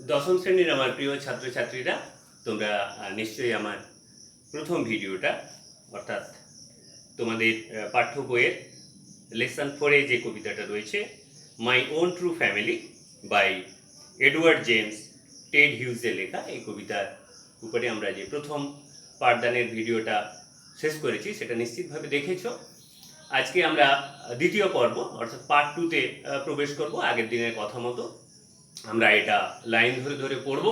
দশম শ্রেণীর আমার প্রিয় ছাত্রছাত্রীরা, তোমরা নিশ্চয়ই আমার প্রথম ভিডিওটা অর্থাৎ তোমাদের পাঠ্য বইয়ের লেসন 4-এ যে কবিতাটা রয়েছে my own true family by Edward James Ted হিউজের লেখা এই কবিতার উপরে আমরা যে প্রথম পাঠদানের ভিডিওটা শেষ করেছি সেটা নিশ্চিতভাবে দেখেছো। আজকে আমরা দ্বিতীয় পর্ব অর্থাৎ পার্ট 2-তে প্রবেশ করব। আগের দিনের কথা মতো আমরা এটা লাইন ধরে ধরে পড়ব।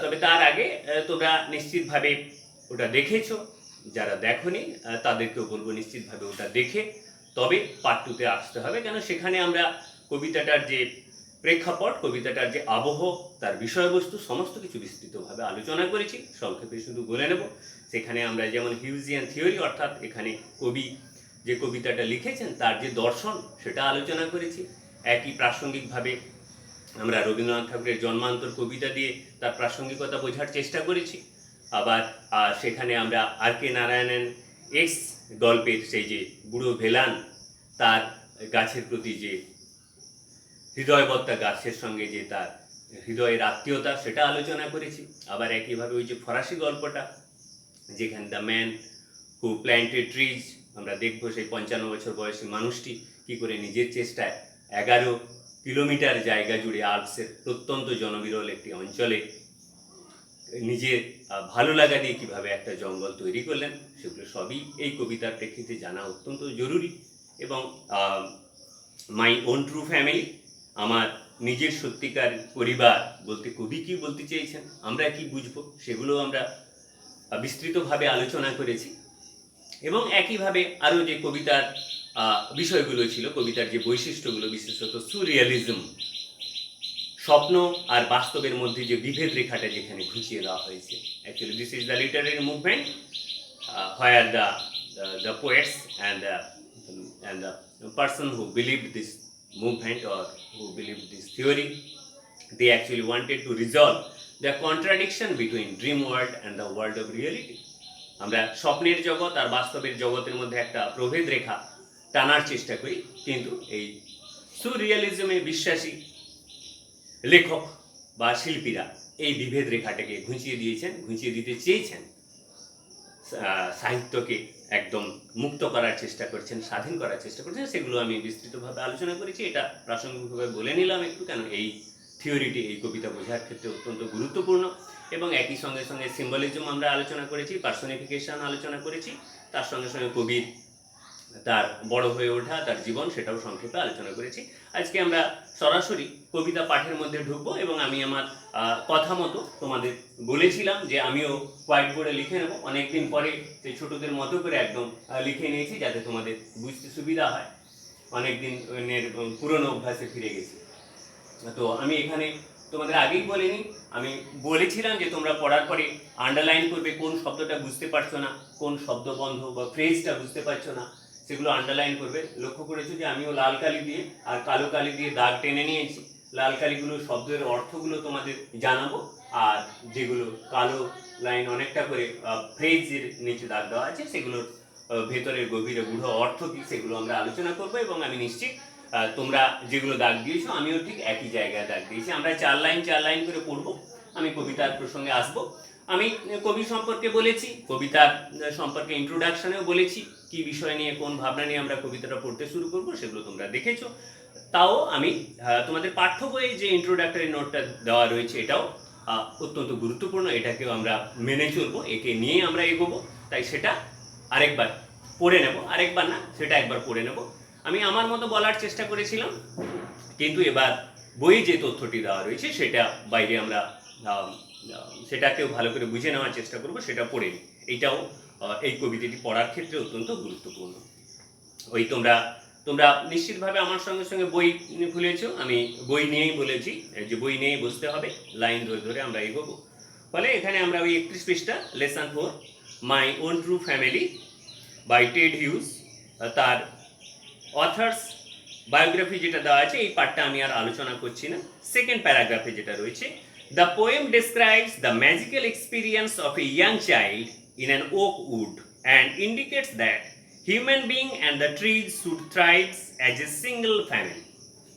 তবে তার আগে তোমরা নিশ্চিতভাবে ওটা দেখেছো, যারা দেখোনি তাদেরকেও বলবো নিশ্চিতভাবে ওটা দেখে তবে পার্ট 2-তে আসতে হবে, কেন সেখানে আমরা কবিতাটার যে প্রেক্ষাপট, কবিতাটার যে আবহ, তার বিষয়বস্তু সমস্ত কিছু বিস্তৃতভাবে আলোচনা করেছি। সংক্ষেপে শুধু বলে নেব, সেখানে আমরা যেমন হিউজিয়ান থিওরি অর্থাৎ এখানে কবি যে কবিতাটা লিখেছেন তার যে দর্শন সেটা আলোচনা করেছি। একই প্রাসঙ্গিকভাবে আমরা রবীন্দ্রনাথ ঠাকুরের জন্মান্তর কবিতা দিয়ে তার প্রাসঙ্গিকতা বোঝার চেষ্টা করেছি। আবার সেখানে আমরা আর কে নারায়ণন এক্স গল্পের সেই যে বুড়ো ভেলান, তার গাছের প্রতি যে হৃদয়বত্তা, গাছের সঙ্গে যে তার হৃদয়ের আত্মীয়তা, সেটা আলোচনা করেছি। আবার একইভাবে ওই যে ফরাসি গল্পটা, যেখানে the man who planted trees, আমরা দেখবো সেই 55 বছর বয়সী মানুষটি কি করে নিজের চেষ্টায় 11 কিলোমিটার জায়গা জুড়ে আল্পসের প্রত্যন্ত জনবিরল একটি অঞ্চলে নিজের ভালো লাগা দিয়ে কীভাবে একটা জঙ্গল তৈরি করলেন, সেগুলো সবই এই কবিতার প্রেক্ষিতে জানা অত্যন্ত জরুরি। এবং মাই ওন ট্রু ফ্যামিলি, আমার নিজের সত্যিকার পরিবার বলতে কবি কী বলতে চেয়েছেন, আমরা কি বুঝবো, সেগুলো আমরা বিস্তৃতভাবে আলোচনা করেছি। এবং একইভাবে আরও যে কবিতার বিষয়গুলো ছিল, কবিতার যে বৈশিষ্ট্যগুলো, বিশেষত সুরিয়ালিজম, স্বপ্ন আর বাস্তবের মধ্যে যে বিভেদ রেখাটা যেখানে ঘুচিয়ে দেওয়া হয়েছে। Actually this is the literary movement where the poets and the person who believed this movement or who believed this theory, they actually wanted to resolve the contradiction between dream world and the world of reality. আমরা স্বপ্নের জগৎ আর বাস্তবের জগতের মধ্যে একটা প্রভেদ রেখা টানার চেষ্টা করি, কিন্তু এই সুরিয়ালিজমে বিশ্বাসী লেখক বা শিল্পীরা এই বিভেদ রেখাটাকে ঘুঁচিয়ে দিতে চেয়েছেন, সাহিত্যকে একদম মুক্ত করার চেষ্টা করছেন, স্বাধীন করার চেষ্টা করছেন। সেগুলো আমি বিস্তৃতভাবে আলোচনা করেছি। এটা প্রাসঙ্গিকভাবে বলে নিলাম একটু, কেন এই থিওরিটি এই কবিতা বোঝার ক্ষেত্রে অত্যন্ত গুরুত্বপূর্ণ। এবং একই সঙ্গে সঙ্গে সিম্বলিজম আমরা আলোচনা করেছি, পার্সোনিফিকেশন আলোচনা করেছি, তার সঙ্গে সঙ্গে কবির তার বড় হয়ে ওঠা, তার জীবন, সেটাও সংক্ষেপে আলোচনা করেছি। আজকে আমরা সরাসরি কবিতা পাঠের মধ্যে ঢুকবো এবং আমি আমার কথা মতো তোমাদের বলেছিলাম যে আমিও হোয়াইট বোর্ডে লিখে নেব। অনেকদিন পরে সেই ছোটদের মতো করে একদম লিখে নিয়েছি যাতে তোমাদের বুঝতে সুবিধা হয়। অনেকদিনের পুরনো অভ্যাসে ফিরে গেছি। তো আমি এখানে তোমাদের আগেই বলিনি, আমি বলেছিলাম যে তোমরা পড়ার পরে আন্ডারলাইন করবে, কোন শব্দটা বুঝতে পারছো না, কোন শব্দবন্ধ বা ফ্রেজটা বুঝতে পারছো না, সেগুলো আন্ডারলাইন করবে। লক্ষ্য করেছো যে আমিও লাল কালি দিয়ে আর কালো কালি দিয়ে দাগ টেনে নিয়েছি। লাল কালিগুলো শব্দের অর্থগুলো তোমাদের জানাবো, আর যেগুলো কালো লাইন অনেকটা করে ফ্রেজের নিচে দাগ দেওয়া আছে, সেগুলোর ভেতরের গভীরে গূঢ় অর্থ কী, সেগুলো আমরা আলোচনা করবো। এবং আমি নিশ্চিত তোমরা যেগুলো দাগ দিয়েছো আমিও ঠিক একই জায়গায় দাগ দিয়েছি। আমরা 4 লাইন করে পড়বো। আমি কবিতার প্রসঙ্গে আসবো। আমি কবি সম্পর্কে বলেছি, কবিতার সম্পর্কে ইন্ট্রোডাকশনেও বলেছি, কি বিষয় নিয়ে, কোন ভাবনা নিয়ে আমরা কবিতাটা পড়তে শুরু করবো, সেগুলো তোমরা দেখেছো। তাও আমি তোমাদের পাঠ্য বইয়ে যে ইন্ট্রোডাক্টরি নোটটা দেওয়া রয়েছে এটাও অত্যন্ত গুরুত্বপূর্ণ, এটাকেও আমরা মেনে চলবো, একে নিয়ে আমরা এগোবো। তাই সেটা আরেকবার পড়ে নেব, আরেকবার না, সেটা একবার পড়ে নেব। আমি আমার মতো বলার চেষ্টা করেছিলাম, কিন্তু এবার বইয়ে যে তথ্যটি দেওয়া রয়েছে সেটা বাইরে আমরা সেটাকেও ভালো করে বুঝে নেওয়ার চেষ্টা করব, সেটা পড়ে নিই। এইটাও এই কবিতাটি পড়ার ক্ষেত্রে অত্যন্ত গুরুত্বপূর্ণ। ওই তোমরা নিশ্চিতভাবে আমার সঙ্গে সঙ্গে বই খুলেছো, আমি বই নিয়েই বলেছি যে বই নিয়েই বসতে হবে, লাইন ধরে ধরে আমরা এগোবো। ফলে এখানে আমরা ওই 31 পৃষ্ঠা lesson 4 my own true family by Ted Hughes, তার অথার্স বায়োগ্রাফি যেটা দেওয়া আছে এই পার্টটা আমি আর আলোচনা করছি না। সেকেন্ড প্যারাগ্রাফে যেটা রয়েছে, the poem describes the magical experience of a young child in an oak wood and indicates that human being and the trees should thrive as a single family.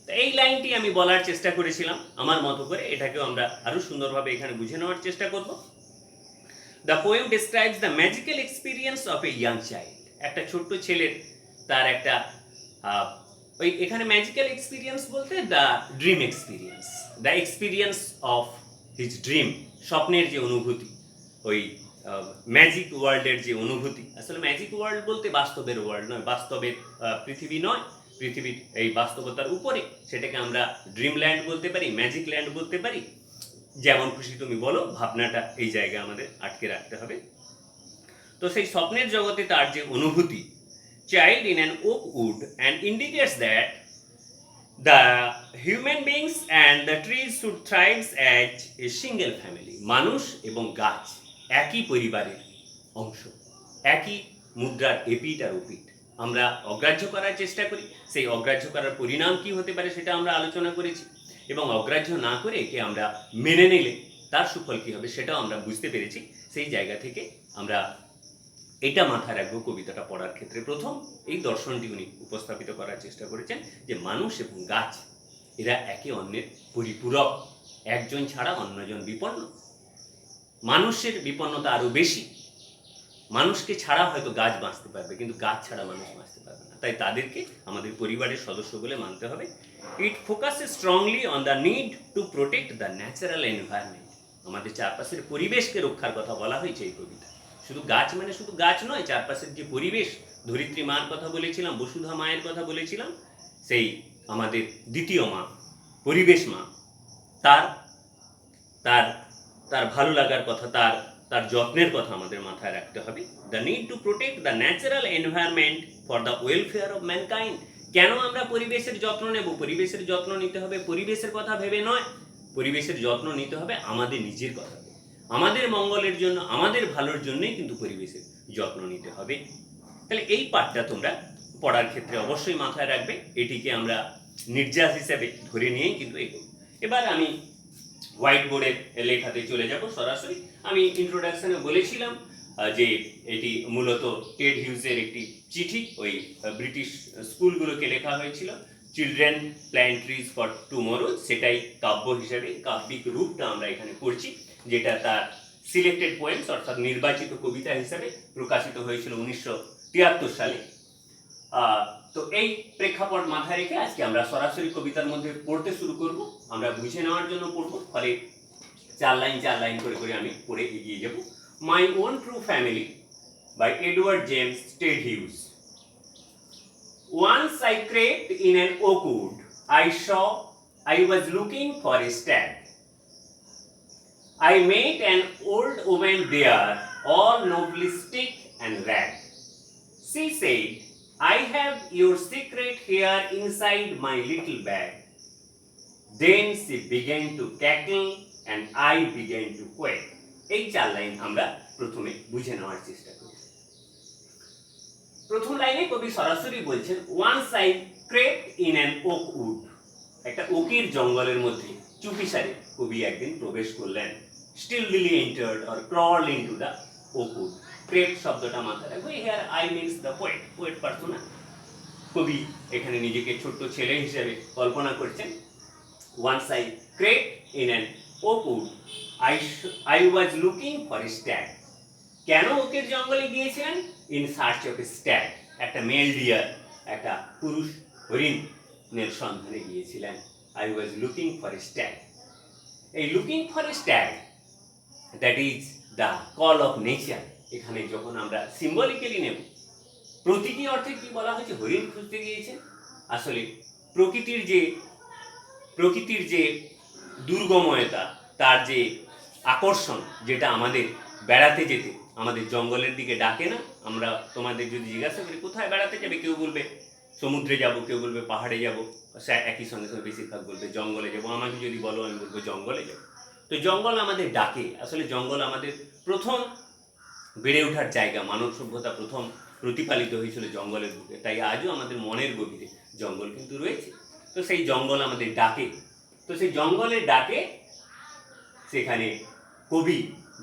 তো এই লাইনটি আমি বলার চেষ্টা করেছিলাম আমার মতো করে, এটাকেও আমরা আরো সুন্দরভাবে এখানে বুঝে নেওয়ার চেষ্টা করব। The poem describes the magical experience of a young child. একটা ছোট্ট ছেলের তার একটা ওই এখানে ম্যাজিক্যাল এক্সপিরিয়েন্স বলতে the dream experience, the experience of his dream, স্বপ্নের যে অনুভূতি, ওই ম্যাজিক ওয়ার্ল্ডের যে অনুভূতি। আসলে ম্যাজিক ওয়ার্ল্ড বলতে বাস্তবের ওয়ার্ল্ড নয়, বাস্তবের পৃথিবী নয়, পৃথিবীর এই বাস্তবতার উপরে, সেটাকে আমরা ড্রিম ল্যান্ড বলতে পারি, ম্যাজিক ল্যান্ড বলতে পারি, যেমন খুশি তুমি বলো, ভাবনাটা এই জায়গায় আমাদের আটকে রাখতে হবে। তো সেই স্বপ্নের জগতে তার যে অনুভূতি, child in an oak wood and indicates that the human beings and the trees should থ্রাইভস as a single family. মানুষ এবং গাছ একই পরিবারের অংশ, একই মুদ্রার এপিট আর ওপিট। আমরা অগ্রাহ্য করার চেষ্টা করি, সেই অগ্রাহ্য করার পরিণাম কি হতে পারে সেটা আমরা আলোচনা করেছি, এবং অগ্রাহ্য না করে একে আমরা মেনে নিলে তার সুফল কী হবে সেটাও আমরা বুঝতে পেরেছি। সেই জায়গা থেকে আমরা এটা মাথায় রাখবো কবিতাটা পড়ার ক্ষেত্রে। প্রথম এই দর্শনটি উনি উপস্থাপিত করার চেষ্টা করেছেন যে মানুষ এবং গাছ এরা একে অন্যের পরিপূরক, একজন ছাড়া অন্যজন বিপন্ন। মানুষের বিপন্নতা আরও বেশি, মানুষকে ছাড়া হয়তো গাছ বাঁচতে পারবে, কিন্তু গাছ ছাড়া মানুষ বাঁচতে পারবে না, তাই তাদেরকে আমাদের পরিবারের সদস্য বলে মানতে হবে। It focuses strongly on the need to protect the natural environment. আমাদের চারপাশের পরিবেশকে রক্ষার কথা বলা হয়েছে এই কবিতা। শুধু গাছ মানে শুধু গাছ নয়, চারপাশের যে পরিবেশ, ধরিত্রী মার কথা বলেছিলাম, বসুধা মায়ের কথা বলেছিলাম, সেই আমাদের দ্বিতীয় মা, পরিবেশ মা, তার তার তার ভালো লাগার কথা, তার তার যত্নের কথা আমাদের মাথায় রাখতে হবে। The need to protect the natural environment for the welfare of mankind. কেন আমরা পরিবেশের যত্ন নেব? পরিবেশের যত্ন নিতে হবে পরিবেশের কথা ভেবে নয়, পরিবেশের যত্ন নিতে হবে আমাদের নিজের কথা ভেবে। আমাদের মঙ্গলের জন্য, আমাদের ভালোর জন্যই কিন্তু পরিবেশের যত্ন নিতে হবে। তাহলে এই পাঠটা তোমরা পড়ার ক্ষেত্রে অবশ্যই মাথায় রাখবে, এটিকে আমরা নির্যাস হিসেবে ধরে নিয়েই কিন্তু এগোবো। এবার আমি হোয়াইট বোর্ডের লেখাতে চলে যাব সরাসরি। আমি ইন্ট্রোডাকশনে বলেছিলাম যে এটি মূলত টেড হিউজের একটি চিঠি, ওই ব্রিটিশ স্কুলগুলোকে লেখা হয়েছিল, children plant trees for tomorrow. সেটাই কাব্য হিসাবে, কাব্যিক রূপটা আমরা এখানে করছি, যেটা তার সিলেক্টেড পোয়েমস অর্থাৎ নির্বাচিত কবিতা হিসাবে প্রকাশিত হয়েছিল 1973 সালে। তো এই প্রেক্ষাপট মাথায় রেখে আজকে আমরা সরাসরি কবিতার মধ্যে পড়তে শুরু করব। আমরা বুঝে নেওয়ার জন্য পড়ব, ফলে চার লাইন করে করে আমি পড়ে এগিয়ে যাব। My own true family by Edward James Ted Hughes. Once I crept in an oak wood. I was looking for a stag. I met an old woman there, all nobly stick and rag. She said, I have your secret here inside my little bag. Then she began to cackle and I began to quack. এই চার line আমরা প্রথমে বুঝে নেওয়ার চেষ্টা করি। প্রথম লাইনে কবি সরাসরি বলছেন, once I crept in an oak wood. একটা ওকের জঙ্গলের মধ্যে চুপিসারে কবি একদিন প্রবেশ করলেন। Stealthily entered or crawled into the oak wood. Crept শব্দটা মাথায় রাখবো, here I means the poet, poet persona. কবি এখানে নিজেকে ছোট্ট ছেলে হিসেবে কল্পনা করছেন। Once I crept in an oak wood, I was looking for a stag. কেন ওকের জঙ্গলে গিয়েছিলেন? In search of a stag, একটা মেল ডিয়ার, একটা পুরুষ হরিণের সন্ধানে গিয়েছিলেন। I was looking for a stag. এই looking for a stag, that is the call of nature. এখানে যখন আমরা সিম্বলিক্যালি নেব, প্রতীকী অর্থে কি বলা হয়েছে? হরিণ খুঁজতে গিয়েছেন। আসলে প্রকৃতির যে দুর্গময়তা, তার যে আকর্ষণ, যেটা আমাদের বেড়াতে যেতে আমাদের জঙ্গলের দিকে ডাকে না? আমরা তোমাদের যদি জিজ্ঞাসা করি কোথায় বেড়াতে যাবে, কেউ বলবে সমুদ্রে যাব, কেউ বলবে পাহাড়ে যাব, একই সঙ্গে সঙ্গে বেশিরভাগ বলবে জঙ্গলে যাব। আমাকে যদি বলো, আমি বলবো জঙ্গলে যাব। তো জঙ্গল আমাদের ডাকে। আসলে জঙ্গল আমাদের প্রথম বেড়ে ওঠার জায়গা, মানব সভ্যতা প্রথম প্রতিপালিত হয়েছিল জঙ্গলের বুকে, তাই আজও আমাদের মনের গভীরে জঙ্গল কিন্তু রয়েছে। তো সেই জঙ্গল আমাদের ডাকে। তো সেই জঙ্গলের ডাকে সেখানে কবি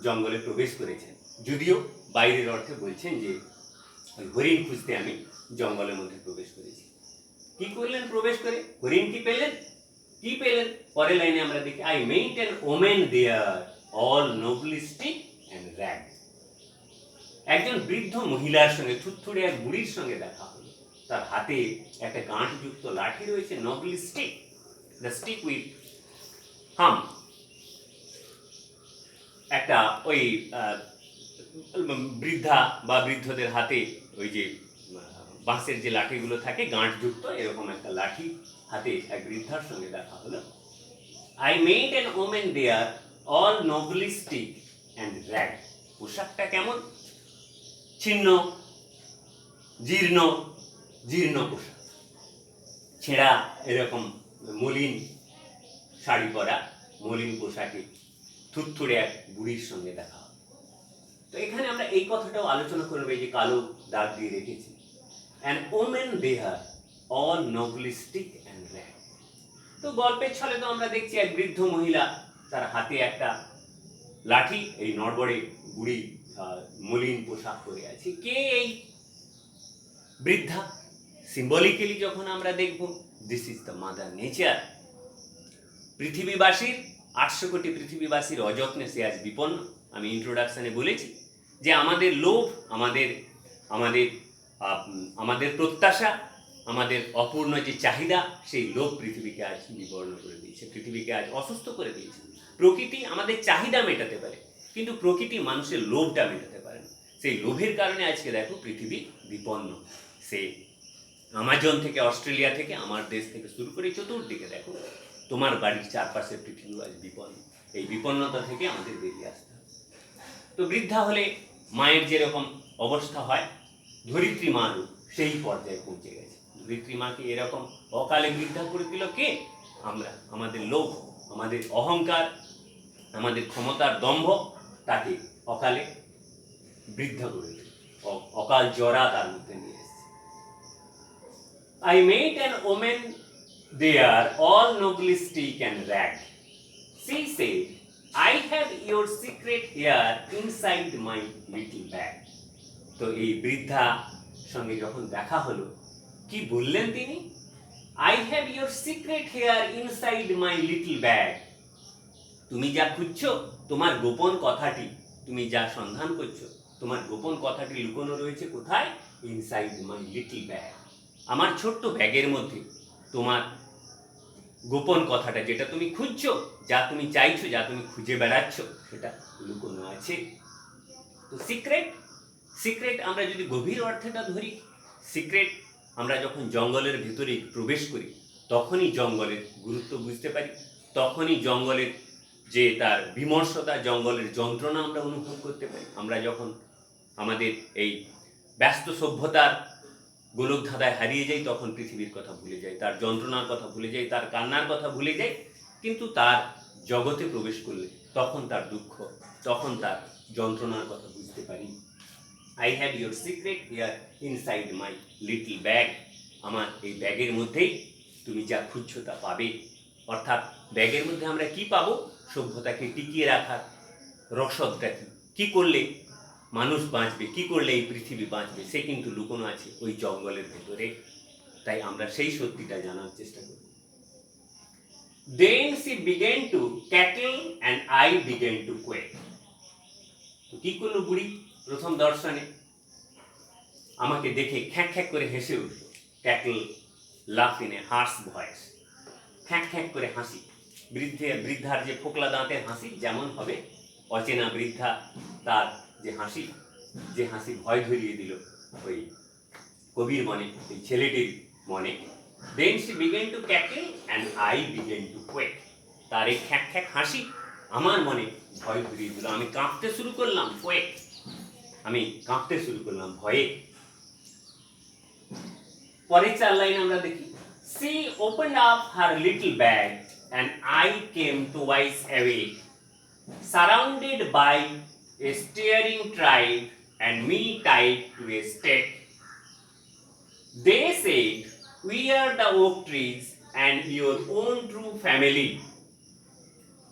জঙ্গলে প্রবেশ করেছেন, যদিও বাইরের অর্থে বলছেন যে হরিণ খুঁজতে আমি জঙ্গলের মধ্যে প্রবেশ করেছি। কি করলেন প্রবেশ করে? হরিণ কি পেলেন? কি পেলেন? পরের লাইনে আমরা দেখি, I met an woman there all noblistic and rag. একজন বৃদ্ধ মহিলার সঙ্গে, থুতথুড়ে এক বুড়ির সঙ্গে দেখা হলো। তার হাতে একটা গাঁটযুক্ত লাঠি রয়েছে, নবলি স্টিক, দ্য স্টিক উইথ হাম। একটা ওই বৃদ্ধা বা বৃদ্ধদের হাতে ওই যে বাঁশের যে লাঠিগুলো থাকে গাঁটযুক্ত, এরকম একটা লাঠি হাতে এক বৃদ্ধার সঙ্গে দেখা হলো। I met an woman there all noblistic and rag. পোশাকটা কেমন? ছিন্ন, জীর্ণ, জীর্ণ পোশাক, ছেঁড়া, এরকম মলিন শাড়ি পরা, মলিন পোশাকে থুতথুড়ে এক বুড়ির সঙ্গে দেখা হবে। তো এখানে আমরা এই কথাটাও আলোচনা করবো, যে কালো দাগ দিয়ে রেখেছি, an woman there all noblistic and rag. তো গল্পের ছলে তো আমরা দেখছি এক বৃদ্ধ মহিলা, তার হাতে একটা লাঠি, এই নড়বড়ে বুড়ি মলিন পোশাক পরে আছে। কে এই বৃদ্ধা? সিম্বলিক্যালি যখন আমরা দেখব, this is the mother nature. পৃথিবীবাসীর 800 কোটি পৃথিবীবাসীর অযত্নে সে আজ বিপন্ন। আমি ইন্ট্রোডাকশনে বলেছি যে আমাদের লোভ, আমাদের আমাদের আমাদের প্রত্যাশা, আমাদের অপূর্ণ যে চাহিদা, সেই লোভ পৃথিবীকে আজ বিবর্ণ করে দিয়েছে, পৃথিবীকে আজ অসুস্থ করে দিয়েছে। প্রকৃতি আমাদের চাহিদা মেটাতে পারে, কিন্তু প্রকৃতি মানুষের লোভটা মেটাতে পারে না। সেই লোভের কারণে আজকে দেখো পৃথিবী বিপন্ন। সে আমাজন থেকে, অস্ট্রেলিয়া থেকে, আমার দেশ থেকে শুরু করে চতুর্দিকে দেখো, তোমার বাড়ির চারপাশে পৃথিবী আজ বিপন্ন। এই বিপন্নতা থেকে আমাদের বেরিয়ে আসতে হবে। তো বৃদ্ধা হলে মায়ের যেরকম অবস্থা হয়, ধরিত্রী মারও সেই পর্যায়ে পৌঁছে গেছে। ধরিত্রী মাকে এরকম অকালে বৃদ্ধা করে দিল কে? আমরা। আমাদের লোভ, আমাদের অহংকার, আমাদের ক্ষমতার দম্ভ তাকে অকালে বৃদ্ধা করে দিল, অকাল জরা তার মধ্যে নিয়ে এসেছে। I met an woman there, all nobilistic and ragged. She said, I have your secret here inside my little bag. তো এই বৃদ্ধা সঙ্গে যখন দেখা হলো, কি বললেন তিনি? I have your secret here inside my little bag. তুমি যা খুঁজছো, তোমার গোপন কথাটি, তুমি যা সন্ধান করছো, তোমার গোপন কথাটি লুকোনো রয়েছে কোথায়? Inside my little bag. আমার ছোট্ট ব্যাগের মধ্যে তোমার গোপন কথাটা, যেটা তুমি খুঁজছো, যা তুমি চাইছো, যা তুমি খুঁজে বেড়াচ্ছ, সেটা লুকোনো আছে। তো সিক্রেট, সিক্রেট আমরা যদি গভীর অর্থটা ধরি, সিক্রেট আমরা যখন জঙ্গলের ভিতরে প্রবেশ করি, তখনই জঙ্গলের গুরুত্ব বুঝতে পারি, তখনই জঙ্গলের যে তার বিমর্ষতা, জঙ্গলের যন্ত্রণা আমরা অনুভব করতে পারি। আমরা যখন আমাদের এই ব্যস্ত সভ্যতার গোলকধাঁধায় হারিয়ে যাই, তখন পৃথিবীর কথা ভুলে যাই, তার যন্ত্রণার কথা ভুলে যাই, তার কান্নার কথা ভুলে যাই। কিন্তু তার জগতে প্রবেশ করলে তখন তার দুঃখ, তখন তার যন্ত্রণার কথা বুঝতে পারি। I have your secret here inside my little bag. আমার এই ব্যাগের মধ্যেই তুমি যা খুঁজছো তা পাবে। অর্থাৎ ব্যাগের মধ্যে আমরা কি পাবো? সভ্যতাকে টিকিয়ে রাখার রসদটা কি করলে মানুষ বাঁচবে, কি করলে এই পৃথিবী বাঁচবে, সে কিন্তু লুকোনো আছে ওই জঙ্গলের ভেতরে। তাই আমরা সেই সত্যিটা জানার চেষ্টা করি। Then she began to cackle and I began to quake. তো কি করলো বুড়ি প্রথম দর্শনে? আমাকে দেখে খ্যাঁক খ্যাঁক করে হেসে উঠল। ক্যাকল, লাফ ইন এ হার্স ভয়েস, খ্যাঁক খ্যাঁক করে হাসি। বৃদ্ধার যে ফোকলা দাঁতের হাসি যেমন হবে, অচেনা বৃদ্ধা তার যে হাসি, যে হাসি ভয় ধরিয়ে দিল ওই কবির মনে, এই ছেলেটির মনে। Then she began to cackle and I began to quake. তার এই খ্যাঁক খ্যাঁক হাসি আমার মনে ভয় ধরিয়ে দিল। আমি কাঁপতে শুরু করলাম, quake, আমি কাঁপতে শুরু করলাম ভয়ে। পরের 4 লাইন আমরা দেখি, she opened up her little bag and I came twice away, surrounded by a staring tribe and me tied to a stake. They said, we are the oak trees and your own true family.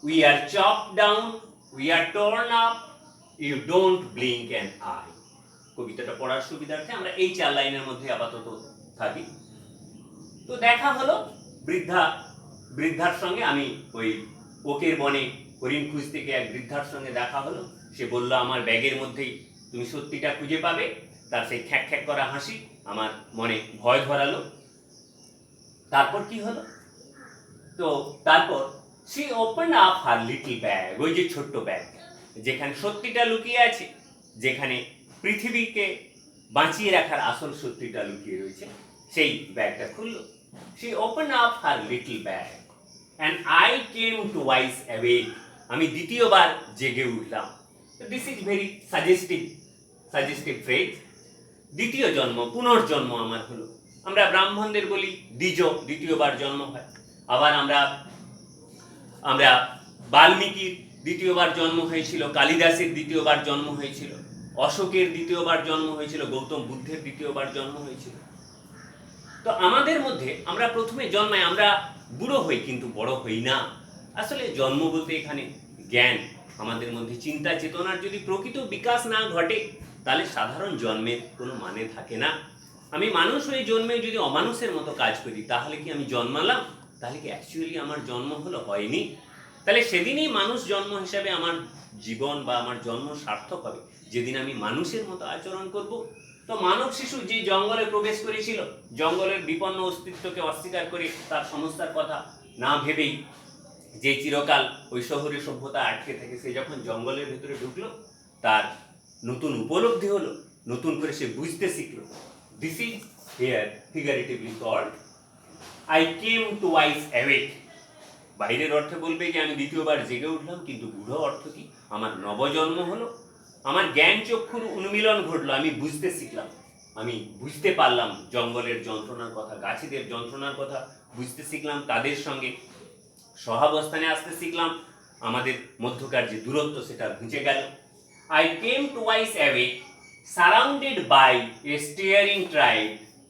We are chopped down, we are torn up, you don't blink an eye. কবিতাটা পড়ার সুবিধার্থে আমরা এই 4 লাইনের মধ্যে আপাতত থাকি। তো দেখা হলো বৃদ্ধার সঙ্গে। আমি ওই ওকের বনে হরিণ খুঁজতে গিয়ে এক বৃদ্ধার সঙ্গে দেখা হলো। সে বলল আমার ব্যাগের মধ্যেই তুমি সত্যিটা খুঁজে পাবে। তার সেই খ্যাক খ্যাক করা হাসি আমার মনে ভয় ধরালো। তারপর কি হলো? তো তারপর she open up her little bag, ওই যে ছোট্ট ব্যাগ যেখানে সত্যিটা লুকিয়ে আছে, যেখানে পৃথিবীকে বাঁচিয়ে রাখার আসল সত্যিটা লুকিয়ে রয়েছে, সেই ব্যাগটা খুললো। She open up her little bag and I came to wise awake, আমি দ্বিতীয়বার জেগে উঠলাম। This is very suggestive phrase. দ্বিতীয় জন্ম, পুনর্জন্ম আমার হলো। আমরা ব্রাহ্মণদের বলি দ্বিতীয়বার জন্ম হয়। আবার আমরা বাল্মীকির দ্বিতীয়বার জন্ম হয়েছিল, কালিদাসের দ্বিতীয়বার জন্ম হয়েছিল, অশোকের দ্বিতীয়বার জন্ম হয়েছিল, গৌতম বুদ্ধের দ্বিতীয়বার জন্ম হয়েছিল। তো আমাদের মধ্যে আমরা প্রথমে জন্মাই, আমরা বুড়ো হই কিন্তু বড় হই না। আসলে জন্ম বলতে এখানে জ্ঞান, আমাদের মধ্যে চিন্তা চেতনার যদি প্রকৃত বিকাশ না ঘটে তাহলে সাধারণ জন্মের কোনো মানে থাকে না। আমি মানুষ হয়ে জন্মে যদি অমানুষের মতো কাজ করি তাহলে কি আমি জন্মালাম? তাহলে কি অ্যাকচুয়ালি আমার জন্ম হলো? হয়নি। তাহলে সেদিনই মানুষ জন্ম হিসাবে আমার জীবন বা আমার জন্ম সার্থক হবে যেদিন আমি মানুষের মতো আচরণ করব। তো মানব শিশু যে জঙ্গলে প্রবেশ করেছিল, জঙ্গলের বিপন্ন অস্তিত্বকে অস্বীকার করে তার সমস্যার কথা না ভেবেই, যে চিরকাল ওই শহরে সভ্যতা আটকে থাকে, সে যখন জঙ্গলের ভেতরে ঢুকলো তার নতুন উপলব্ধি হলো, নতুন করে সে বুঝতে শিখলো। This is here figuratively called I came to wise awake. বাইরের অর্থে বলবে যে আমি দ্বিতীয়বার জেগে উঠলাম, কিন্তু গূঢ় অর্থ কি? আমার নবজন্ম হলো, আমার জ্ঞান চক্ষুর উন্মিলন ঘটলো, আমি বুঝতে শিখলাম, আমি বুঝতে পারলাম জঙ্গলের যন্ত্রণার কথা, গাছেদের যন্ত্রণার কথা বুঝতে শিখলাম, তাদের সঙ্গে সহাবস্থানে আসতে শিখলাম, আমাদের মধ্যকার যে দূরত্ব সেটা ঘুচে গেল। I came to wise awake surrounded by a steering tribe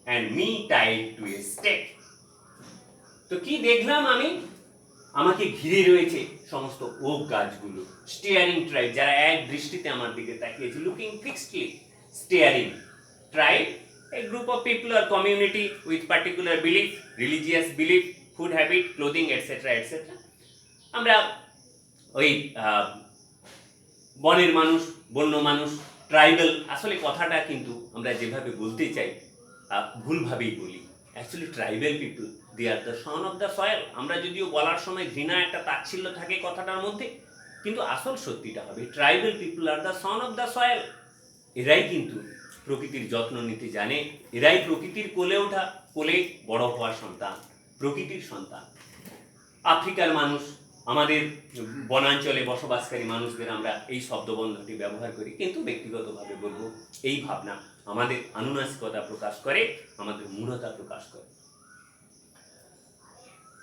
and me tied to a stake. তো কি দেখলাম আমি? আমাকে ঘিরে রয়েছে সমস্ত ওক গাছগুলো, স্টিয়ারিং ট্রাইব, যারা এক দৃষ্টিতে আমার দিকে তাকিয়েছে, looking fixedly. Staring tribe, a group of people or community with particular belief, religious belief, food habit, clothing, etc. etc. আমরা ওই বনের মানুষ, বন্য মানুষ, ট্রাইবাল, আসলে কথাটা কিন্তু আমরা যেভাবে বলতে চাই ভুলভাবেই বলি। Actually tribal people, they are the son of the soil. আমরা যদিও বলার সময় ঘৃণা একটা তাচ্ছিল্য থাকে কথাটার মধ্যে, কিন্তু আসল সত্যিটা হবে tribal people R the son of the soil. এরাই কিন্তু প্রকৃতির যত্ন নিতে জানে, এরাই প্রকৃতির কোলে বড় হওয়ার সন্তান, প্রকৃতির সন্তান। আফ্রিকার মানুষ, আমাদের বনাঞ্চলে বসবাসকারী মানুষদের আমরা এই শব্দবন্ধটি ব্যবহার করি, কিন্তু ব্যক্তিগতভাবে বলবো এই ভাবনা আমাদের আনুনাসিকতা প্রকাশ করে, আমাদের মূঢ়তা প্রকাশ করে।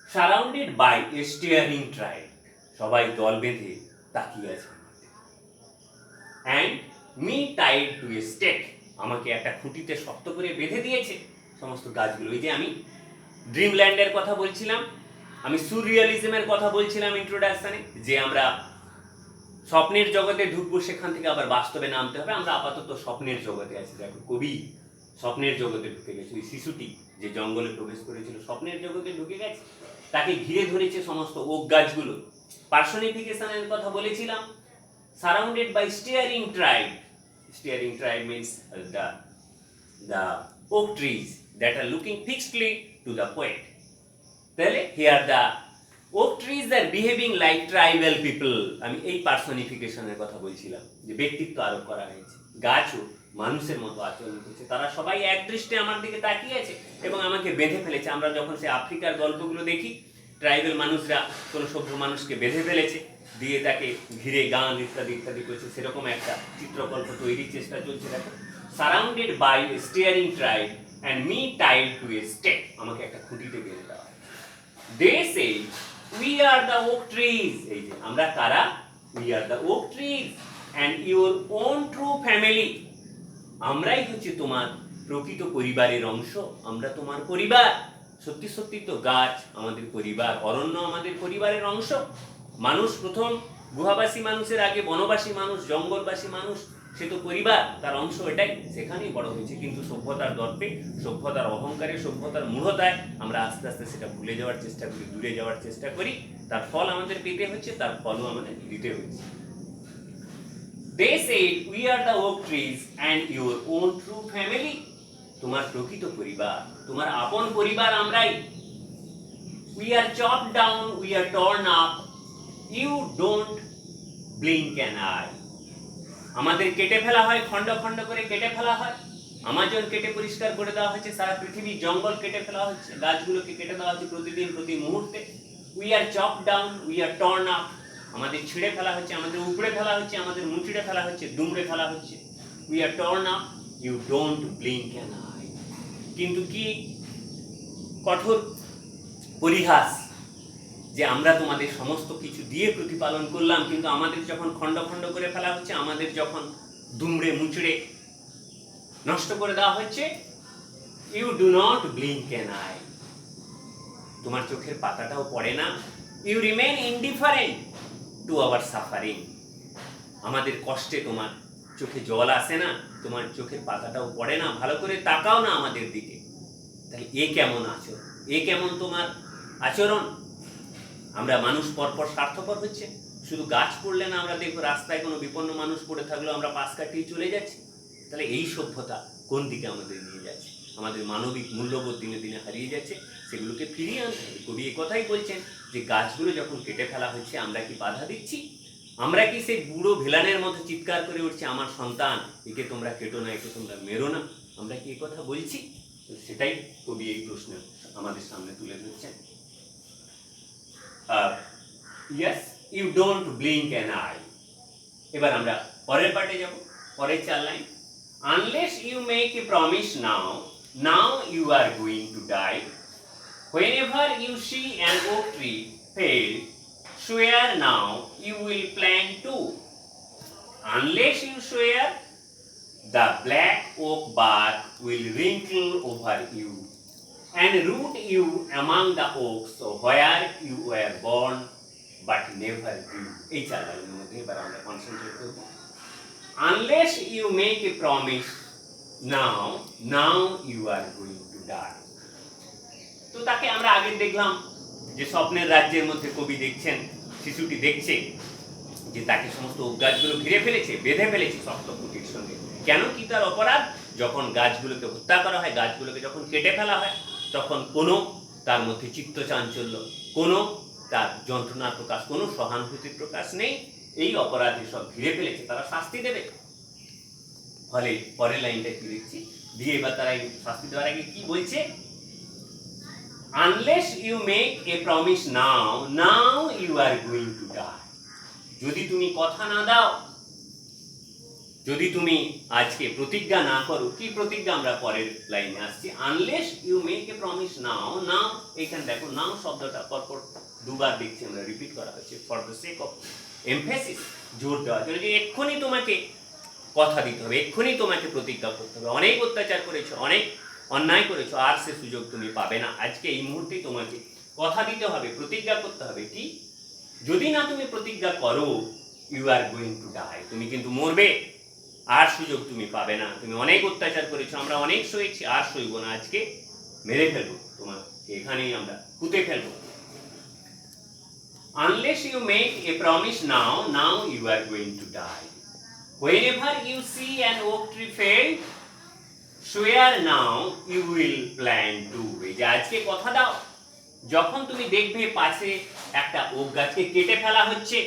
Surrounded by a steering tribe, সবাই দল বেঁধে তাকিয়ে আছে, and me tied to a stake, আমাকে একটা খুঁটিতে শক্ত করে বেঁধে দিয়েছে সমস্ত গাছগুলো। ওই যে আমি ড্রিমল্যান্ডের কথা বলছিলাম, আমি সুররিয়ালিজমের কথা বলছিলাম ইন্ট্রোডাকশনে, যে আমরা স্বপ্নের জগতে ঢুকবো, সেখান থেকে আবার বাস্তবে নামতে হবে। আমরা আপাতত স্বপ্নের জগতে আছি। দেখো, কবি স্বপ্নের জগতে ঢুকে গেছে। ওই শিশুটি যে জঙ্গলে প্রবেশ করেছিল স্বপ্নের জগতে ঢুকে গেছে, তাকে ঘিরে ধরেছে সমস্ত ওক গাছগুলো। পার্সনিফিকেশনের কথা বলেছিলাম, surrounded by steering tribe. Steering tribe means the oak trees that are looking fixedly to the poet. তাহলে here the oak trees are behaving like tribal people. আমি এই পার্সনিফিকেশনের কথা বলছিলাম, যে ব্যক্তিত্ব আরোপ করা হয়েছে। গাছও মানুষের মতো আচরণ করছে, তারা সবাই এক দৃষ্টে আমার দিকে তাকিয়ে আছে এবং আমাকে বেঁধে ফেলেছে। আমরা যখন সে আফ্রিকার গল্পগুলো দেখি, ট্রাইবাল মানুষরা কোনো সভ্য মানুষকে বেঁধে ফেলেছে, দিয়ে তাকে ঘিরে গান ইত্যাদি ইত্যাদি করছে, সেরকম একটা চিত্রকল্প তৈরির চেষ্টা চলছে। দেখো, surrounded by a steering tribe and me tied to a stake, আমাকে একটা খুঁটিতে বেঁধে দেওয়া। They say we are the oak trees, এই যে আমরা কারা? We are the oak trees and your own true family, আমরাই হচ্ছে তোমার প্রকৃত পরিবারের অংশ, আমরা তোমার পরিবার। সত্যি সত্যি তো গাছ আমাদের পরিবার, অরণ্য আমাদের পরিবারের অংশ। মানুষ প্রথম গুহাবাসী মানুষের আগে বনবাসী মানুষ, জঙ্গলবাসী মানুষ, সে তো পরিবার, তার অংশ এটাই, সেখানেই বড় হয়েছে। কিন্তু সভ্যতার দর্পে, সভ্যতার অহংকারে, সভ্যতার মূঢ়তায় আমরা আস্তে আস্তে সেটা ভুলে যাওয়ার চেষ্টা করি, দূরে যাওয়ার চেষ্টা করি। তার ফল আমাদের পেতে হচ্ছে, তার ফলও আমাদের দিতে হচ্ছে। They said, we are the oak trees and your own true family. তোমার প্রকৃত পরিবার, তোমার আপন পরিবার আমরাই। We are chopped down, we are torn up. You don't blink an eye. আমাদের কেটে ফেলা হয়, খণ্ড খণ্ড করে কেটে ফেলা হয়। আমাজন কেটে পরিষ্কার করে দেওয়া হচ্ছে, সারা পৃথিবী জঙ্গল কেটে ফেলা হচ্ছে, গাছগুলোকে কেটে দেওয়া হচ্ছে প্রতিদিন, প্রতি মুহূর্তে। We are chopped down, we are torn up. আমাদের ছিঁড়ে ফেলা হচ্ছে, আমাদের উপড়ে ফেলা হচ্ছে, আমাদের মুচড়ে ফেলা হচ্ছে, দুমড়ে ফেলা হচ্ছে। We are torn up, you don't blink an eye. কিন্তু কি কঠোর পরিহাস যে আমরা তোমাদের সমস্ত কিছু দিয়ে প্রতিপালন করলাম, কিন্তু আমাদের যখন খণ্ড খণ্ড করে ফেলা হচ্ছে, আমাদের যখন দুমড়ে মুচড়ে নষ্ট করে দেওয়া হচ্ছে, you do not blink an eye, তোমার চোখের পাতাটাও পড়ে না। You remain indifferent to our suffering, আমাদের কষ্টে তোমার চোখে জল আসে না, তোমার চোখের পাতাটাও পড়ে না, ভালো করে তাকাও না আমাদের দিকে। তাহলে এ কেমন আচরণ, এ কেমন তোমার আচরণ? আমরা মানুষ পরপর স্বার্থপর হচ্ছে, শুধু গাছ পড়লে না আমরা দেখবো রাস্তায় কোনো বিপন্ন মানুষ পড়ে থাকলেও আমরা পাশ কাটিয়ে চলে যাচ্ছি। তাহলে এই সভ্যতা কোন দিকে আমাদের নিয়ে যাচ্ছে? আমাদের মানবিক মূল্যবোধ দিনে দিনে হারিয়ে যাচ্ছে, সেগুলোকে ফিরিয়ে আনতে হবে। কবি এ কথাই বলছেন যে গাছগুলো যখন কেটে ফেলা হচ্ছে, আমরা কি বাধা দিচ্ছি? আমরা কি সেই বুড়ো ভিলানের মধ্যে চিৎকার করে উঠছি, আমার সন্তান, একে তোমরা কেটো না, একে তোমরা মেরো না? আমরা কি এই কথা বলছি? সেটাই কবি এই প্রশ্ন আমাদের সামনে তুলে ধরছেন। Yes, you don't blink an eye. এবার আমরা পরের পার্টে যাব, পরের 4 line. Unless you make a promise now, now you are going to die. Whenever you see an oak tree fail, swear now you will plant too. Unless you swear, the black oak bark will wrinkle over you and root you among the oaks where you were born but never grew. এই 4 লাইনের মধ্যে এবার আমরা concentrate করব। Unless you make a promise now, now you are going to die. তো তাকে আমরা আগে দেখলাম যে স্বপ্নের রাজ্যের মধ্যে কবি দেখছেন, শিশুটি দেখছে যে তাকে সমস্ত ওক গাছগুলো ঘিরে ফেলেছে, বেঁধে ফেলেছে শক্ত কুটির সঙ্গে। কেন, কি তার অপরাধ? যখন গাছগুলোকে হত্যা করা হয়, গাছগুলোকে যখন কেটে ফেলা হয়, তখন কোনো তার মধ্যে চিত্ত চাঞ্চল্য, কোনো তার যন্ত্রণার প্রকাশ, কোনো সহানুভূতির প্রকাশ নেই। এই অপরাধী সব ঘিরে ফেলেছে, তারা শাস্তি দেবে। ফলে পরের লাইনটা কি দেখছি, দিয়ে এবার তারা শাস্তি দেওয়ার আগে কি বলছে? Unless you make a promise now, now you are going to die. যদি তুমি কথা না দাও, যদি তুমি আজকে প্রতিজ্ঞা না করো, কি প্রতিজ্ঞা আমরা পরের লাইনে আসছি। Unless you make a promise now, now এখানে দেখো নাও শব্দটা পরপর দুবার দেখছি আমরা, রিপিট করা হচ্ছে for the sake of emphasis, জোর দেওয়ার জন্য যে এক্ষুনি তোমাকে কথা দিতে হবে, এক্ষুনি তোমাকে প্রতিজ্ঞা করতে হবে। অনেক অত্যাচার করেছো, অনেক অন্যায় করেছো, আর সে সুযোগ তুমি পাবে না। আজকে এই মুহূর্তেই তোমাকে কথা দিতে হবে, প্রতিজ্ঞা করতে হবে। কি? যদি না তুমি প্রতিজ্ঞা করো, you are going to die, তুমি কিন্তু মরবে, আর সুযোগ তুমি পাবে না। তুমি অনেক অত্যাচার করেছো, আমরা অনেক সয়েছি, আর সইব না, আজকে মেরে ফেলবো তোমাকে, এখানেই আমরা পুঁতে ফেলবো। Unless you make a promise now, now you are going to die. Whenever you see an oak tree fail, swear now you will plant too. এই যে আজকে কথা দাও, যখন তুমি দেখবে পাশে একটা ওক গাছকে কেটে ফেলা হচ্ছে,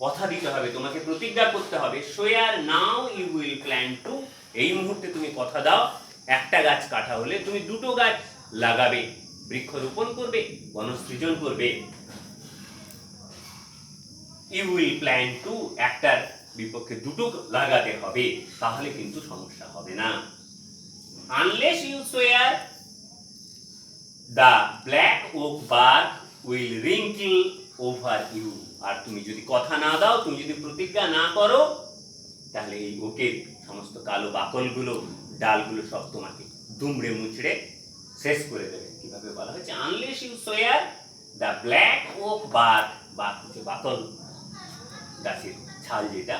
কথা দিতে হবে, তোমাকে প্রতিজ্ঞা করতে হবে। swear now you will plant too. এই মুহূর্তে তুমি কথা দাও, একটা গাছ কাটা হলে তুমি দুটো গাছ লাগাবে, বৃক্ষরোপণ করবে, বনসৃজন করবে। you will plant too, একটার বিপক্ষে দুটো লাগাতে হবে, তাহলে কিন্তু সমস্যা হবে না। Unless you swear, the black oak bark will wrinkle over you. আর তুমি যদি কথা না দাও, তুমি যদি প্রতিজ্ঞা না করো, তাহলে এই ওকের সমস্ত কালো বাকলগুলো, ডালগুলো সব তোমাকে দুমড়ে মুচড়ে শেষ করে দেবে। কিভাবে বলা হচ্ছে? Unless you swear, the black oak bark, বাক হচ্ছে বাকল, গাছের ছাল যেটা,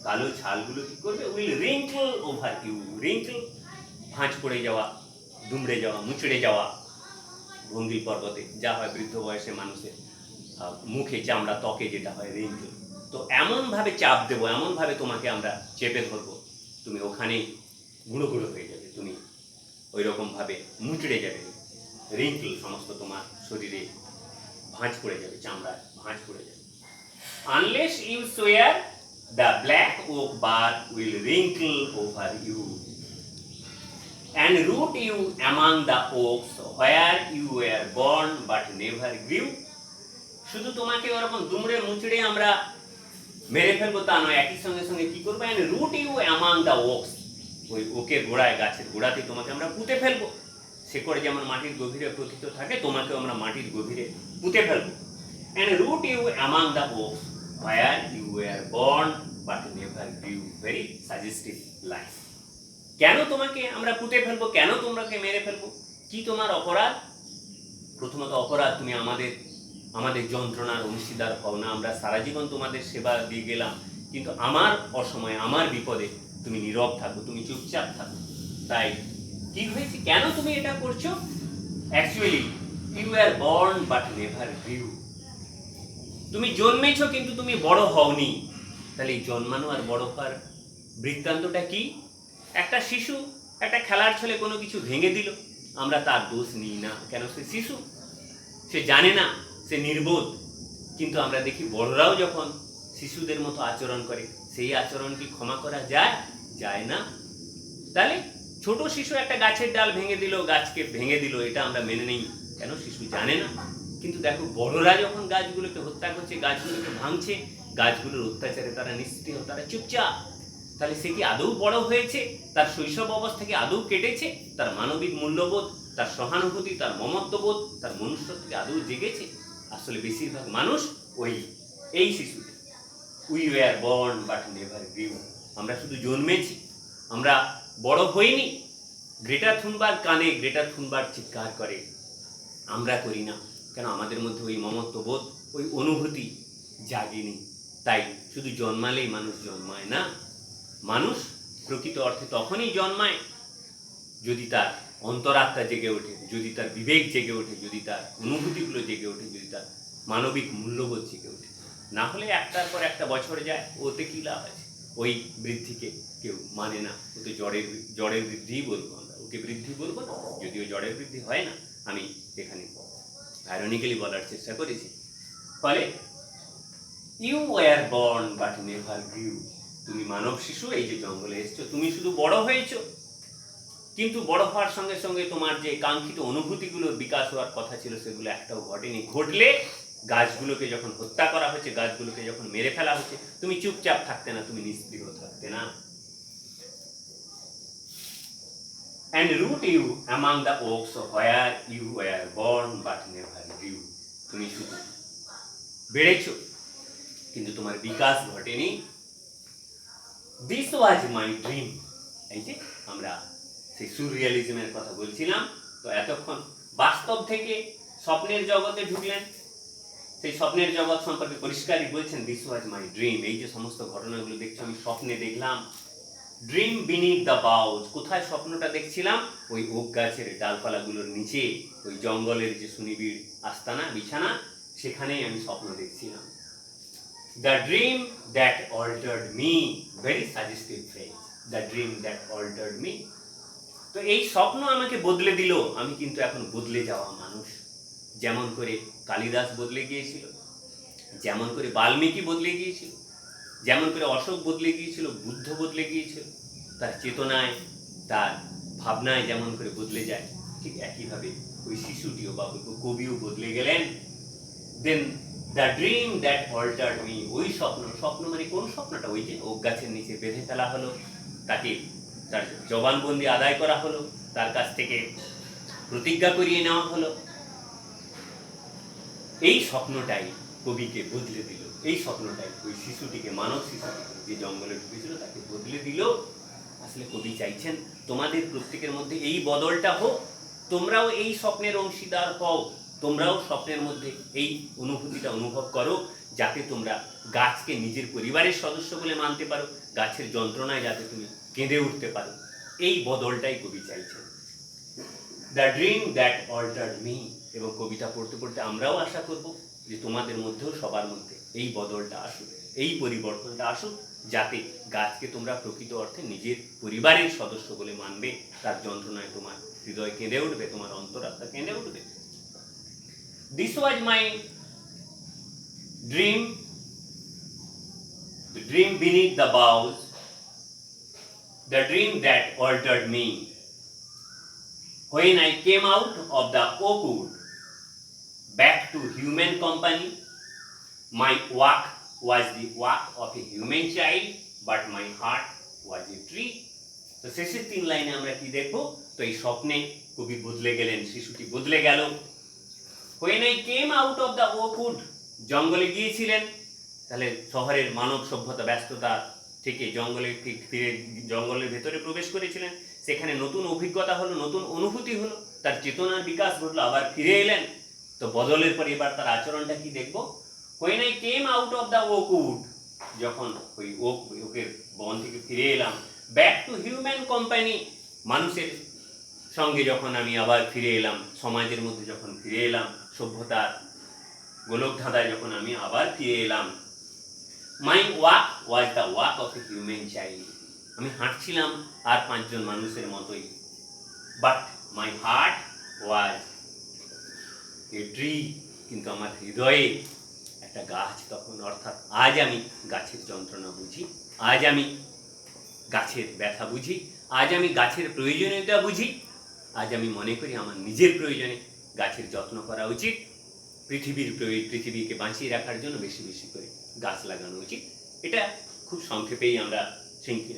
কালো ছালগুলো কি করবে, will wrinkle over you. Wrinkle ভাঁজ পড়ে যাওয়া, দুমড়ে যাওয়া, মুচড়ে যাওয়া ভঙ্গি পর্বতে যা হয় বৃদ্ধ বয়সে মানুষের মুখে, চামড়া, ত্বকে যেটা হয় রিঙ্কল। তো এমনভাবে চাপ দেবো, এমনভাবে তোমাকে আমরা চেপে ধরবো, তুমি ওখানেই গুঁড়ো গুঁড়ো হয়ে যাবে, তুমি ওই রকমভাবে মুচড়ে যাবে, রিঙ্কল সমস্ত তোমার শরীরে ভাঁজ পড়ে যাবে, চামড়ায় ভাঁজ পড়ে যাবে। Unless you swear the black oak bark will wrinkle over you and root you among the oaks where you were born but never grew। শুধু তোমাকে ওরকম দুমড়ে মুচড়ে আমরা মেরে ফেলবো তা নয়, একই সঙ্গে সঙ্গে কি করবো, and root you among the oaks, ওই ওকের গোড়ায়, গাছের গোড়াতে তোমাকে আমরা পুঁতে ফেলবো। শেকড় যেমন মাটির গভীরে প্রথিত থাকে, তোমাকেও আমরা মাটির গভীরে পুঁতে ফেলবো। and root you among the oaks where you were born but never grew। very suggestive line। কেন তোমাকে আমরা পুঁতে ফেলবো, কেন তোমাকে মেরে ফেলবো, কি তোমার অপরাধ? প্রথমত অপরাধ, তুমি আমাদের যন্ত্রণার অংশীদার হও না। আমরা সারা জীবন তোমাদের সেবা দিয়ে গেলাম, কিন্তু আমার অসময়ে, আমার বিপদে তুমি নীরব থাকো, তুমি চুপচাপ থাকো। তাই কি হয়েছে, কেন তুমি এটা করছো? Actually you are born but never grew. তুমি জন্মেছো কিন্তু তুমি বড় হওনি। তাহলে এই জন্মানো আর বড় হওয়ার বৃত্তান্তটা কি? একটা শিশু একটা খেলার ছলে কোনো কিছু ভেঙে দিল, আমরা তার দোষ নিই না, কেন সে শিশু, সে জানে না, সে নির্বোধ। কিন্তু আমরা দেখি বড়রাও যখন শিশুদের মতো আচরণ করে, সেই আচরণ কি ক্ষমা করা যায়? যায় না। তাহলে ছোট শিশু একটা গাছের ডাল ভেঙে দিল, গাছকে ভেঙে দিল, এটা আমরা মেনে নেই, কেন? শিশু জানে না। কিন্তু দেখো বড়রা যখন গাছগুলোকে হত্যা করছে, গাছগুলোকে ভাঙছে, গাছগুলোর অত্যাচারে তারা নিষ্ক্রিয়, তারা চুপচাপ। তাহলে সে কি আদৌ বড় হয়েছে? তার শৈশব অবস্থা কি আদৌ কেটেছে? তার মানবিক মূল্যবোধ, তার সহানুভূতি, তার মমত্ববোধ, তার মনুষ্যত্ব কি আদৌ জেগেছে? আসলে বেশিরভাগ মানুষ এই শিশুদের, we were born but never গ্রিউ। আমরা শুধু জন্মেছি, আমরা বড় হইনি। গ্রেটা থুনবার্গ কানে গ্রেটা থুনবার্গ চিৎকার করে, আমরা করি না কেন? আমাদের মধ্যে ওই মমত্ববোধ, ওই অনুভূতি জাগেনি। তাই শুধু জন্মালেই মানুষ জন্মায় না। মানুষ প্রকৃত অর্থে তখনই জন্মায় যদি তার অন্তরাত্মা জেগে ওঠে, যদি তার বিবেক জেগে ওঠে, যদি তার অনুভূতিগুলো জেগে ওঠে, যদি তার মানবিক মূল্যবোধ জেগে ওঠে। না হলে একটার পর একটা বছর যায়, ওতে কি লাভ আছে? ওই বৃদ্ধিকে কেউ মানে না, ওতে জড়ের বৃদ্ধিই বলবো আমরা, ওকে বৃদ্ধি বলবো না, যদিও জড়ের বৃদ্ধি হয় না। আমি এখানে আইরনিক্যালি বলার চেষ্টা করেছি। ফলে you were born but never grew. তুমি মানব শিশু, এই যে জঙ্গলে এসছো, তুমি শুধু বড় হয়েছো, কিন্তু বড় হওয়ার সঙ্গে সঙ্গে তোমার যে কাঙ্ক্ষিত অনুভূতিগুলোর বিকাশ হওয়ার কথা ছিল সেগুলো একটাও ঘটেনি। ঘটলে গাছগুলোকে যখন হত্যা করা হচ্ছে, গাছগুলোকে যখন মেরে ফেলা হচ্ছে, তুমি চুপচাপ থাকতে না, তুমি নিষ্ক্রিয় থাকতে না। and root you among the oaks where you were born but never grew। তুমি শুধু বেড়েছো কিন্তু তোমার বিকাশ ঘটেনি। This was my dream। এই যে আমরা সেই সুররিয়ালিজমের কথা বলছিলাম, তো এতক্ষণ বাস্তব থেকে স্বপ্নের জগতে ঢুকলেন। সেই স্বপ্নের জগৎ সম্পর্কে পরিষ্কারই বলছেন, দিস ওয়াজ মাই ড্রিম। এই যে সমস্ত ঘটনাগুলো দেখছো, আমি স্বপ্নে দেখলাম। Dream beneath the boughs. কোথায় স্বপ্নটা দেখছিলাম? ওই ওক গাছের ডালপালাগুলোর নিচে, ওই জঙ্গলের যে সুনিবিড় আস্তানা, বিছানা, সেখানেই আমি স্বপ্ন দেখছিলাম। The dream that altered me. Very suggestive phrase, the dream that altered me. তো এই স্বপ্ন আমাকে বদলে দিল। আমি কিন্তু এখন বদলে যাওয়া মানুষ। যেমন করে কালিদাস বদলে গিয়েছিল, যেমন করে বাল্মীকি বদলে গিয়েছিল, যেমন করে অশোক বদলে গিয়েছিল, বুদ্ধ বদলে গিয়েছিল, তার চেতনায়, তার ভাবনায় যেমন করে বদলে যায়, ঠিক একইভাবে ওই শিশুটিও বা কবিও বদলে গেলেন। Then the dream that altered me. ওই স্বপ্ন মানে কোন স্বপ্নটা? ওই যে ওক গাছের নিচে বেঁধে ফেলা হলো, তাকে তার জবানবন্দি আদায় করা হলো, তার কাছ থেকে প্রতিজ্ঞা করিয়ে নেওয়া হলো। এই স্বপ্নটাই কবিকে বদলে দিল। এই স্বপ্নটাই ওই শিশুটিকে, মানব শিশুটিকে যে জঙ্গলে ঢুকেছিল, তাকে বদলে দিল। আসলে কবি চাইছেন তোমাদের প্রত্যেকের মধ্যে এই বদলটা হোক, তোমরাও এই স্বপ্নের অংশীদার হও, তোমরাও স্বপ্নের মধ্যে এই অনুভূতিটা অনুভব করো যাতে তোমরা গাছকে নিজের পরিবারের সদস্য বলে মানতে পারো, গাছের যন্ত্রণায় যাতে তুমি কেঁদে উঠতে পারো, এই বদলটাই কবি চাইছেন। The dream that altered me. এবং কবিতা পড়তে পড়তে আমরাও আশা করব যে তোমাদের মধ্যেও সবার মধ্যে এই বদলটা আসুক, এই পরিবর্তনটা আসুক, যাতে গাছকে তোমরা প্রকৃত অর্থে নিজের পরিবারের সদস্য বলে মানবে, তার যন্ত্রণায় তোমার হৃদয় কেঁদে উঠবে, তোমার অন্তরাত্মা কেঁদে উঠবে। This was my dream, the dream beneath the boughs, the dream that altered me. When I came out of the oak wood, back to human company, my walk was the walk of a human child, but my heart was a tree. তো শেষের 3 লাইনে আমরা কি দেখবো? তো এই স্বপ্নে কবি বদলে গেলেন, শিশুটি বদলে গেল। When I came out of the oak wood, জঙ্গলে গিয়েছিলেন, তাহলে শহরের মানব সভ্যতা ব্যস্ততা থেকে জঙ্গলের ভেতরে প্রবেশ করেছিলেন, সেখানে নতুন অভিজ্ঞতা হলো, নতুন অনুভূতি হলো, তার চেতনার বিকাশ ঘটলো, আবার ফিরে এলেন। তো বদলের পর এবার তার আচরণটা কি দেখবো? When I came out of the oak wood, যখন ওই ওকের বন থেকে ফিরে এলাম, ব্যাক টু হিউম্যান কোম্পানি, মানুষের সঙ্গে যখন আমি আবার ফিরে এলাম, সমাজের মধ্যে যখন ফিরে এলাম, সভ্যতার গোলকধাঁধায় যখন আমি আবার ফিরে এলাম, my walk was the walk of a human child, আমি হাঁটছিলাম আর 5 জন মানুষের মতোই, but my heart was a tree, কিন্তু আমার হৃদয়ে একটা গাছ তখন। অর্থাৎ আজ আমি গাছের যন্ত্রণা বুঝি, আজ আমি গাছের ব্যথা বুঝি, আজ আমি গাছের প্রয়োজনীয়তা বুঝি, আজ আমি মনে করি আমার নিজের প্রয়োজনে গাছের যত্ন করা উচিত, পৃথিবীকে বাঁচিয়ে রাখার জন্য বেশি বেশি করে গাছ লাগানো উচিত। এটা খুব সংক্ষেপেই আমরা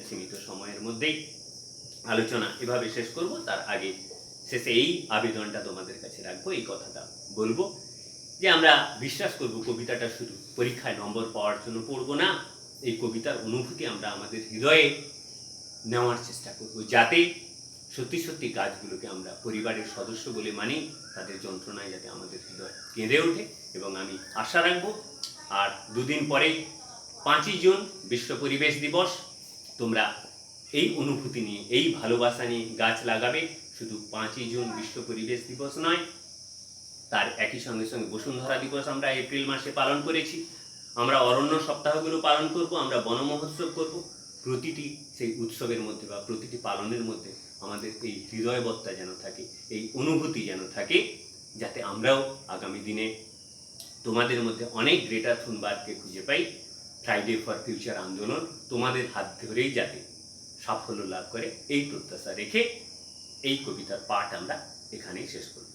সীমিত সময়ের মধ্যেই আলোচনা এভাবে শেষ করব। তার আগে শেষে এই আবেদনটা তোমাদের কাছে রাখবো, এই কথাটা বলবো যে আমরা বিশ্বাস করব কবিতাটা শুধু পরীক্ষায় নম্বর পাওয়ার জন্য পড়বো না, এই কবিতার অনুভূতি আমরা আমাদের হৃদয়ে নেওয়ার চেষ্টা করব, যাতে সত্যি সত্যি গাছগুলোকে আমরা পরিবারের সদস্য বলে মানি, তাদের যন্ত্রণায় যাতে আমাদের হৃদয় কেঁদে ওঠে। এবং আমি আশা রাখবো আর 2 দিন পরেই 5ই জুন বিশ্ব পরিবেশ দিবস, তোমরা এই অনুভূতি নিয়ে, এই ভালোবাসা নিয়ে গাছ লাগাবে। শুধু 5ই জুন বিশ্ব পরিবেশ দিবস নয়, তার একই সঙ্গে সঙ্গে বসুন্ধরা দিবস আমরা এপ্রিল মাসে পালন করেছি, আমরা অরণ্য সপ্তাহগুলো পালন করব, আমরা বন মহোৎসব করব। প্রতিটি সেই উৎসবের মধ্যে বা প্রতিটি পালনের মধ্যে আমাদের এই হৃদয়বত্তা যেন থাকে, এই অনুভূতি যেন থাকে, যাতে আমরাও আগামী দিনে তোমাদের মধ্যে অনেক গ্রেটার থুনবার্গকে খুঁজে পাই। ফ্রাইডে ফর ফিউচার আন্দোলন তোমাদের হাত ধরেই যাতে সাফল্য লাভ করে, এই প্রত্যাশা রেখে এই কবিতার পাঠ আমরা এখানেই শেষ করব।